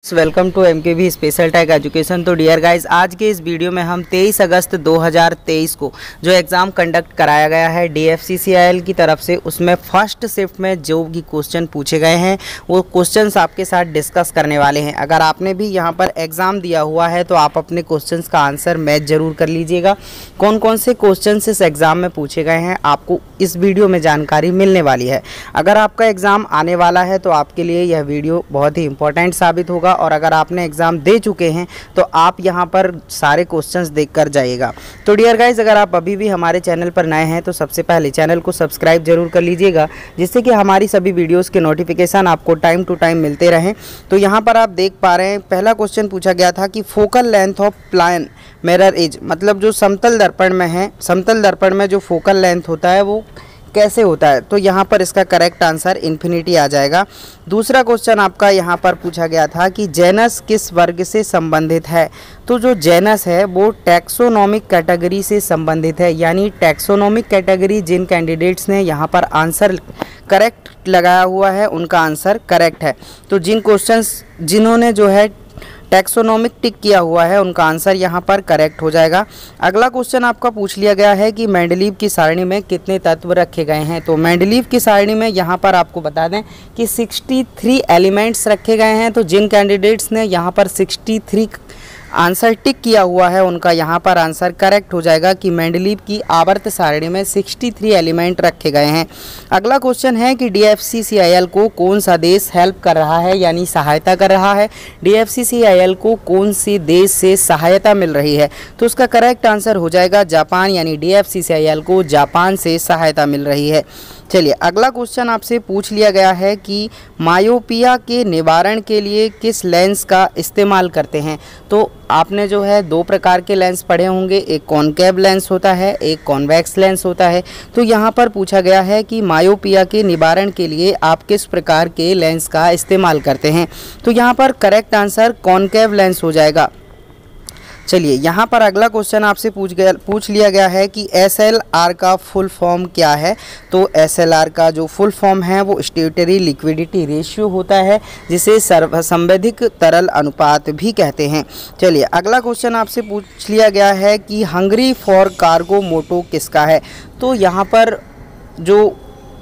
Welcome to MKV special tag education. तो dear guys, आज के इस वीडियो में हम 23 अगस्त 2023 को जो एग्ज़ाम कंडक्ट कराया गया है DFCCIL की तरफ से, उसमें फर्स्ट शिफ्ट में जो भी क्वेश्चन पूछे गए हैं वो क्वेश्चंस आपके साथ डिस्कस करने वाले हैं। अगर आपने भी यहाँ पर एग्ज़ाम दिया हुआ है तो आप अपने क्वेश्चंस का आंसर मैच ज़रूर कर लीजिएगा। कौन कौन से क्वेश्चन इस एग्ज़ाम में पूछे गए हैं आपको इस वीडियो में जानकारी मिलने वाली है। अगर आपका एग्ज़ाम आने वाला है तो आपके लिए यह वीडियो बहुत ही इंपॉर्टेंट साबित होगा, और अगर आपने एग्ज़ाम दे चुके हैं तो आप यहां पर सारे क्वेश्चंस देखकर जाइएगा। तो डियर गाइस, अगर आप अभी भी हमारे चैनल पर नए हैं तो सबसे पहले चैनल को सब्सक्राइब जरूर कर लीजिएगा, जिससे कि हमारी सभी वीडियोस के नोटिफिकेशन आपको टाइम टू टाइम मिलते रहें। तो यहां पर आप देख पा रहे हैं, पहला क्वेश्चन पूछा गया था कि focal length of plane mirror is, मतलब जो समतल दर्पण में है, समतल दर्पण में जो फोकल लेंथ होता है वो कैसे होता है। तो यहाँ पर इसका करेक्ट आंसर इन्फिनिटी आ जाएगा। दूसरा क्वेश्चन आपका यहाँ पर पूछा गया था कि जेनस किस वर्ग से संबंधित है। तो जो जेनस है वो टैक्सोनॉमिक कैटेगरी से संबंधित है, यानी टैक्सोनॉमिक कैटेगरी जिन कैंडिडेट्स ने यहाँ पर आंसर करेक्ट लगाया हुआ है उनका आंसर करेक्ट है। तो जिन्होंने जो है टैक्सोनॉमिक टिक किया हुआ है उनका आंसर यहाँ पर करेक्ट हो जाएगा। अगला क्वेश्चन आपका पूछ लिया गया है कि मेंडलीव की सारणी में कितने तत्व रखे गए हैं। तो मेंडलीव की सारणी में यहाँ पर आपको बता दें कि 63 एलिमेंट्स रखे गए हैं। तो जिन कैंडिडेट्स ने यहाँ पर 63 आंसर टिक किया हुआ है उनका यहाँ पर आंसर करेक्ट हो जाएगा कि मेंडलीव की आवर्त सारणी में 63 एलिमेंट रखे गए हैं। अगला क्वेश्चन है कि DFCCIL को कौन सा देश हेल्प कर रहा है, यानी सहायता कर रहा है। DFCCIL को कौन से देश से सहायता मिल रही है। तो उसका करेक्ट आंसर हो जाएगा जापान, यानी DFCCIL को जापान से सहायता मिल रही है। चलिए, अगला क्वेश्चन आपसे पूछ लिया गया है कि मायोपिया के निवारण के लिए किस लेंस का इस्तेमाल करते हैं। तो आपने जो है दो प्रकार के लेंस पढ़े होंगे, एक कॉनकेव लेंस होता है, एक कॉन्वेक्स लेंस होता है। तो यहाँ पर पूछा गया है कि मायोपिया के निवारण के लिए आप किस प्रकार के लेंस का इस्तेमाल करते हैं। तो यहाँ पर करेक्ट आंसर कॉनकेव लेंस हो जाएगा। चलिए, यहाँ पर अगला क्वेश्चन आपसे पूछ लिया गया है कि SLR का फुल फॉर्म क्या है। तो SLR का जो फुल फॉर्म है वो स्टेटरी लिक्विडिटी रेशियो होता है, जिसे संवैधिक तरल अनुपात भी कहते हैं। चलिए, अगला क्वेश्चन आपसे पूछ लिया गया है कि हंगरी फॉर कार्गो मोटो किसका है। तो यहाँ पर जो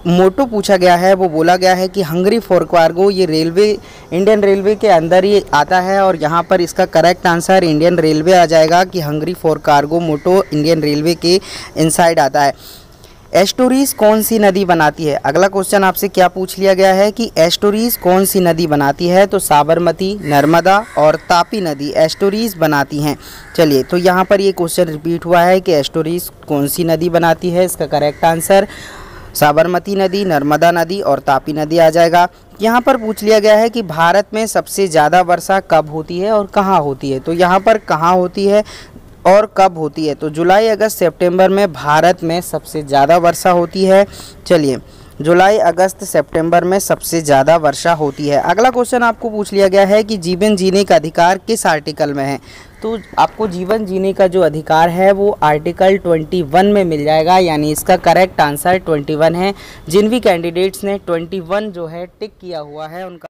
मोटो पूछा गया है वो बोला गया है कि हंगरी फॉर कार्गो, ये रेलवे, इंडियन रेलवे के अंदर ये आता है, और यहाँ पर इसका करेक्ट आंसर इंडियन रेलवे आ जाएगा कि hungry for cargo motto Indian railway के इनसाइड आता है। एस्टोरीज कौन सी नदी बनाती है। अगला क्वेश्चन आपसे क्या पूछ लिया गया है कि एस्टोरीज कौन सी नदी बनाती है। तो साबरमती, नर्मदा और तापी नदी एस्टोरीज बनाती हैं। चलिए, तो यहाँ पर ये क्वेश्चन रिपीट हुआ है कि एस्टोरीज कौन सी नदी बनाती है। इसका करेक्ट आंसर साबरमती नदी, नर्मदा नदी और तापी नदी आ जाएगा। यहाँ पर पूछ लिया गया है कि भारत में सबसे ज़्यादा वर्षा कब होती है और कहाँ होती है। तो यहाँ पर कहाँ होती है और कब होती है। तो जुलाई, अगस्त, सितंबर में भारत में सबसे ज़्यादा वर्षा होती है। चलिए, जुलाई, अगस्त, सितंबर में सबसे ज़्यादा वर्षा होती है। अगला क्वेश्चन आपको पूछ लिया गया है कि जीवन जीने का अधिकार किस आर्टिकल में है। तो आपको जीवन जीने का जो अधिकार है वो आर्टिकल 21 में मिल जाएगा, यानी इसका करेक्ट आंसर 21 है। जिन भी कैंडिडेट्स ने 21 जो है टिक किया हुआ है उनका